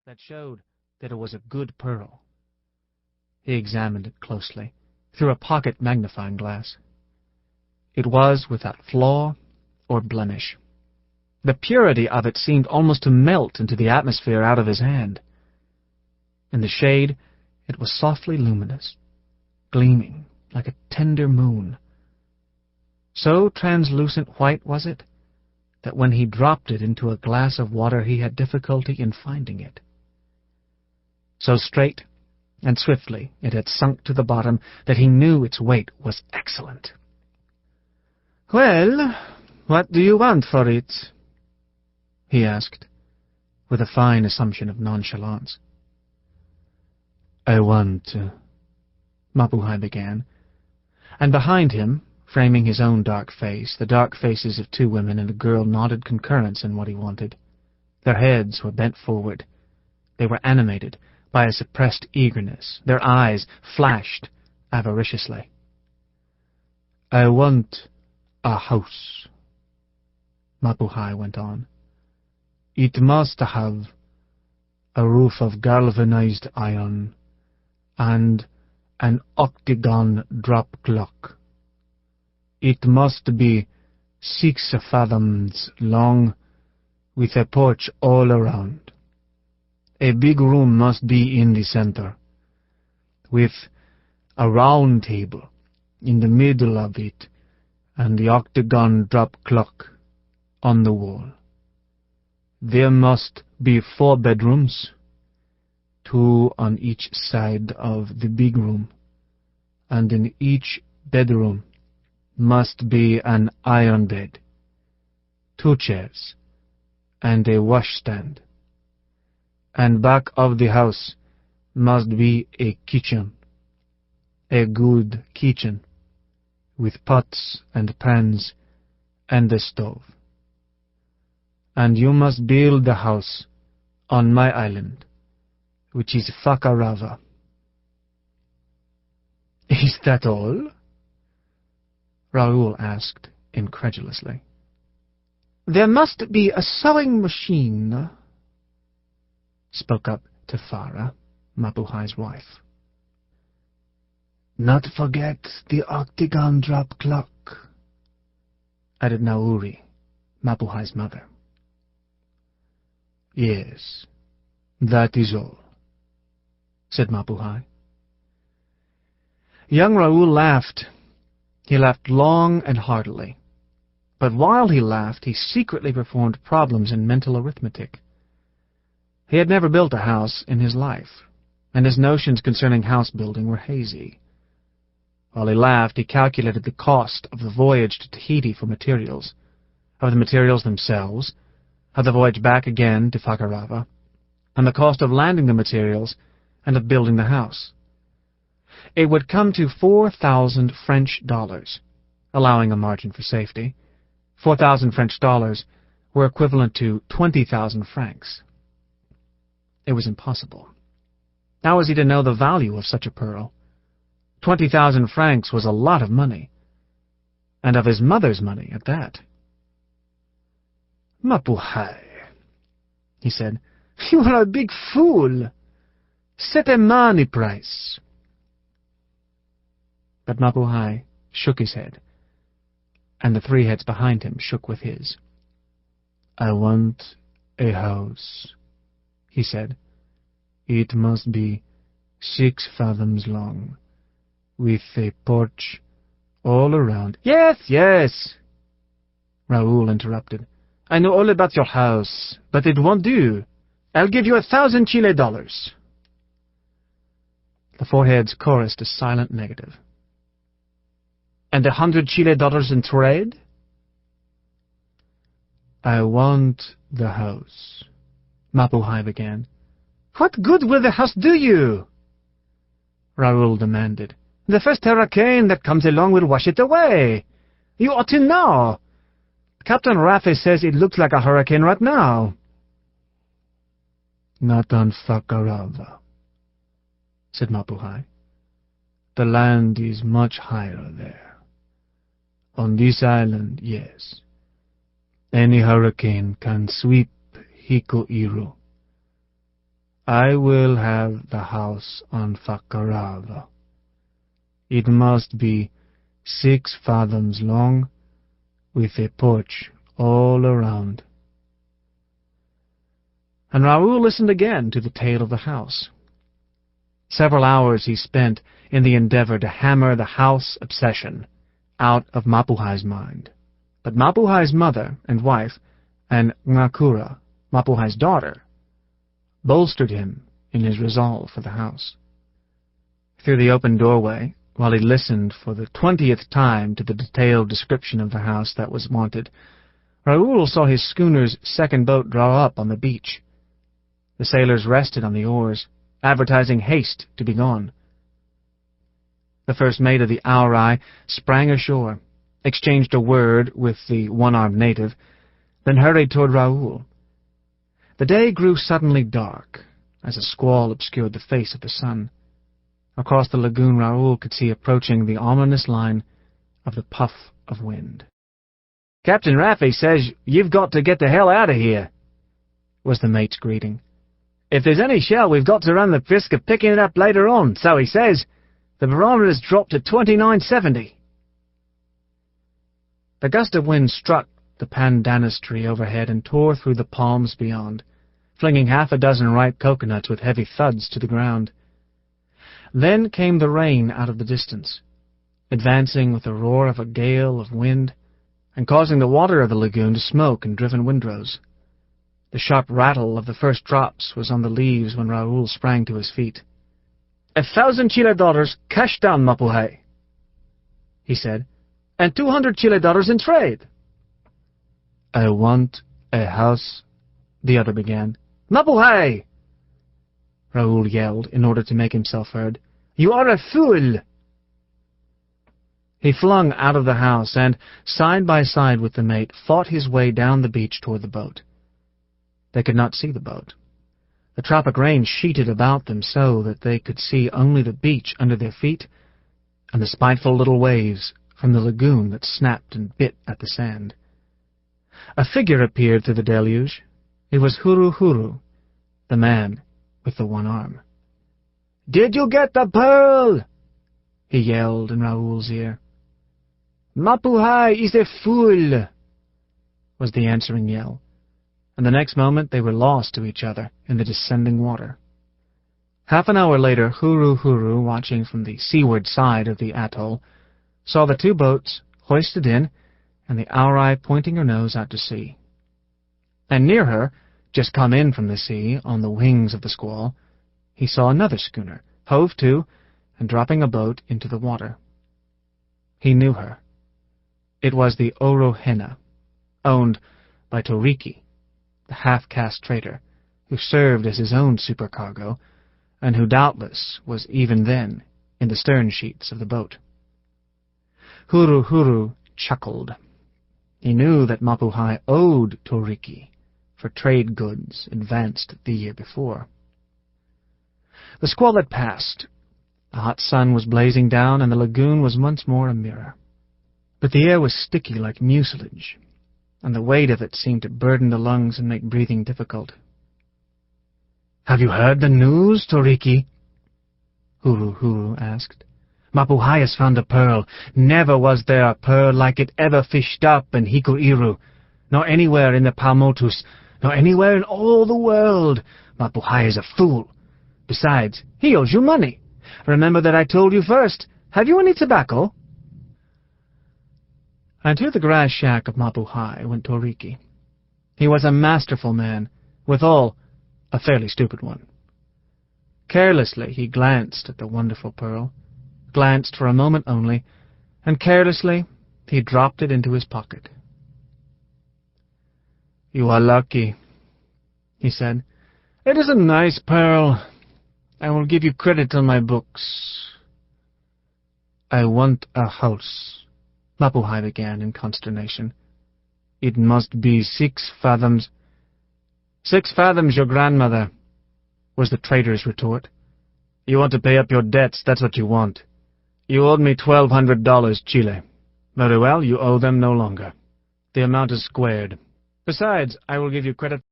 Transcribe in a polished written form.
that showed that it was a good pearl. He examined it closely, through a pocket magnifying glass. It was without flaw or blemish. The purity of it seemed almost to melt into the atmosphere out of his hand. In the shade, it was softly luminous, gleaming like a tender moon. So translucent white was it, that when he dropped it into a glass of water he had difficulty in finding it. So straight and swiftly it had sunk to the bottom that he knew its weight was excellent. "Well, what do you want for it?" he asked, with a fine assumption of nonchalance. "I want," Mapuhai began, and behind him, framing his own dark face, the dark faces of two women and a girl nodded concurrence in what he wanted. Their heads were bent forward. They were animated by a suppressed eagerness. Their eyes flashed avariciously. "I want a house," Mapuhai went on. "It must have a roof of galvanized iron and an octagon drop clock. It must be 6 fathoms long, with a porch all around. A big room must be in the center, with a round table in the middle of it, and the octagon drop clock on the wall. There must be 4 bedrooms, 2 on each side of the big room, and in each bedroom must be an iron bed, 2 chairs, and a washstand. And back of the house must be a kitchen, a good kitchen, with pots and pans and a stove. And you must build the house on my island, which is Fakarava." "Is that all?" Raoul asked incredulously. "There must be a sewing machine," spoke up Tefara, Mapuhai's wife. "Not forget the octagon drop clock," added Nauri, Mapuhai's mother. "Yes, that is all," said Mapuhai. Young Raoul laughed. He laughed long and heartily. But while he laughed, he secretly performed problems in mental arithmetic. He had never built a house in his life, and his notions concerning house building were hazy. While he laughed, he calculated the cost of the voyage to Tahiti for materials, of the materials themselves, of the voyage back again to Fakarava, and the cost of landing the materials and of building the house. It would come to 4,000 French dollars, allowing a margin for safety. 4,000 French dollars were equivalent to 20,000 francs. It was impossible. How was he to know the value of such a pearl? 20,000 francs was a lot of money, and of his mother's money at that. "Mapuhai," he said, "you are a big fool. Set a money price." But Mapuhai shook his head, and the 3 heads behind him shook with his. "I want a house," he said. "It must be 6 fathoms long, with a porch all around." "Yes, yes," Raoul interrupted. "I know all about your house, but it won't do. I'll give you 1,000 Chile dollars. The 4 heads chorused a silent negative. "And 100 Chile dollars in trade?" "I want the house," Mapuhai began. "What good will the house do you?" Raoul demanded. "The first hurricane that comes along will wash it away. You ought to know. Captain Rafe says it looks like a hurricane right now." "Not on Fakarava," said Mapuhai. "The land is much higher there. On this island, yes. Any hurricane can sweep Hikuiru. I will have the house on Fakarava. It must be 6 fathoms long, with a porch all around." And Raoul listened again to the tale of the house. Several hours he spent in the endeavor to hammer the house obsession out of Mapuhai's mind. But Mapuhai's mother and wife, and Ngakura, Mapuhai's daughter, bolstered him in his resolve for the house. Through the open doorway, while he listened for the 20th time to the detailed description of the house that was wanted, Raoul saw his schooner's second boat draw up on the beach. The sailors rested on the oars, advertising haste to be gone. The first mate of the Auri sprang ashore, exchanged a word with the one-armed native, then hurried toward Raoul. The day grew suddenly dark, as a squall obscured the face of the sun. Across the lagoon Raoul could see approaching the ominous line of the puff of wind. "Captain Raffy says you've got to get the hell out of here," was the mate's greeting. "If there's any shell, we've got to run the risk of picking it up later on, so he says. The barometer's dropped to 2970. The gust of wind struck the pandanus tree overhead and tore through the palms beyond, flinging half a dozen ripe coconuts with heavy thuds to the ground. Then came the rain out of the distance, advancing with the roar of a gale of wind, and causing the water of the lagoon to smoke in driven windrows. The sharp rattle of the first drops was on the leaves when Raoul sprang to his feet. $1,000 Chile cash down, Mapuhai," he said, "and $200 Chile in trade." "I want a house," the other began. "Mapuhai!" Raoul yelled in order to make himself heard. "You are a fool!" He flung out of the house and, side by side with the mate, fought his way down the beach toward the boat. They could not see the boat. The tropic rain sheeted about them so that they could see only the beach under their feet and the spiteful little waves from the lagoon that snapped and bit at the sand. A figure appeared through the deluge. It was Huru Huru, the man with the one arm. "Did you get the pearl?" he yelled in Raoul's ear. "Mapuhai is a fool," was the answering yell, and the next moment they were lost to each other in the descending water. Half an hour later, Huru Huru, watching from the seaward side of the atoll, saw the two boats hoisted in and the Auri pointing her nose out to sea. And near her, just come in from the sea on the wings of the squall, he saw another schooner, hove to and dropping a boat into the water. He knew her. It was the Orohena, owned by Toriki, the half-caste trader, who served as his own supercargo, and who doubtless was even then in the stern sheets of the boat. Huru Huru chuckled. He knew that Mapuhai owed Toriki for trade goods advanced the year before. The squall had passed. The hot sun was blazing down, and the lagoon was once more a mirror. But the air was sticky like mucilage, and the weight of it seemed to burden the lungs and make breathing difficult. "Have you heard the news, Toriki?" Huru Huru asked. "Mapuhai has found a pearl. Never was there a pearl like it ever fished up in Hikuiru, nor anywhere in the Paumotus, nor anywhere in all the world. Mapuhai is a fool. Besides, he owes you money. Remember that I told you first. Have you any tobacco?" And to the grass shack of Mapuhai went Toriki. He was a masterful man, withal a fairly stupid one. Carelessly he glanced at the wonderful pearl, glanced for a moment only, and carelessly he dropped it into his pocket. "You are lucky," he said. "It is a nice pearl. I will give you credit on my books." "I want a house," Mapuhai began in consternation. "It must be 6 fathoms. 6 fathoms, your grandmother," was the trader's retort. "You want to pay up your debts, that's what you want. You owed me $1,200 Chile. Very well, you owe them no longer. The amount is squared. Besides, I will give you credit